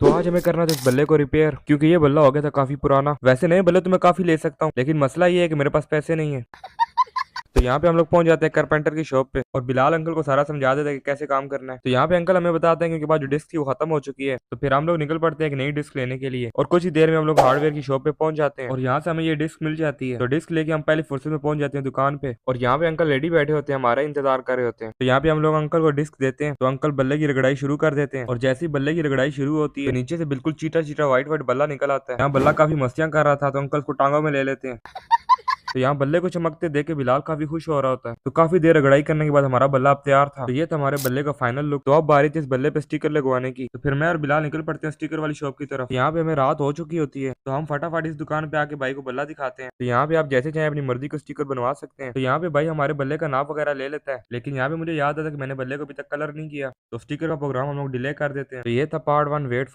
तो आज हमें करना था इस बल्ले को रिपेयर, क्योंकि ये बल्ला हो गया था काफी पुराना। वैसे नए बल्ले तो मैं काफी ले सकता हूँ, लेकिन मसला ये है कि मेरे पास पैसे नहीं है। तो यहाँ पे हम लोग पहुंच जाते हैं कारपेंटर की शॉप पे, और बिलाल अंकल को सारा समझा देते हैं कि कैसे काम करना है। तो यहाँ पे अंकल हमें बताते हैं कि उनके पास जो डिस्क थी वो खत्म हो चुकी है। तो फिर हम लोग निकल पड़ते हैं एक नई डिस्क लेने के लिए, और कुछ ही देर में हम लोग हार्डवेयर की शॉप पे पहुंच जाते हैं, और यहाँ से हमें ये डिस्क मिल जाती है। तो डिस्क लेके हम पहले फुर्सत में पहुंच जाते हैं दुकान पे, और यहाँ पे अंकल रेडी बैठे होते हैं, हमारा इंतजार कर रहे होते हैं। तो यहाँ पे हम लोग अंकल को डिस्क देते हैं, तो अंकल बल्ले की रगड़ाई शुरू कर देते हैं, और जैसे ही बल्ले की रगड़ाई शुरू होती है तो नीचे से बिल्कुल चीटा चीटा व्हाइट व्हाइट बल्ला निकल आता है। यहाँ बल्ला काफी मस्तियां कर रहा था, तो अंकल उसको टांगों में ले लेते हैं। तो यहाँ बल्ले को चमकते देख के बिलाल काफी खुश हो रहा होता है। तो काफी देर रगड़ाई करने के बाद हमारा बल्ला अब तैयार था। तो ये था हमारे बल्ले का फाइनल लुक। तो अब बारी थी इस बल्ले पे स्टिकर लगवाने की। तो फिर मैं और बिलाल निकल पड़ते हैं स्टिकर वाली शॉप की तरफ। यहाँ पे हमें रात हो चुकी होती है, तो हम फटाफट इस दुकान पे आके भाई को बल्ला दिखाते हैं। तो यहाँ पे आप जैसे चाहे अपनी मर्जी को स्टिकर बनवा सकते हैं। तो यहाँ पे भाई हमारे बल्ले का नाप वगैरह ले लेता है, लेकिन यहाँ पे मुझे याद आता है कि मैंने बल्ले को अभी तक कलर नहीं किया, तो स्टिकर का प्रोग्राम हम लोग डिले कर देते हैं। तो ये था पार्ट 1 वेट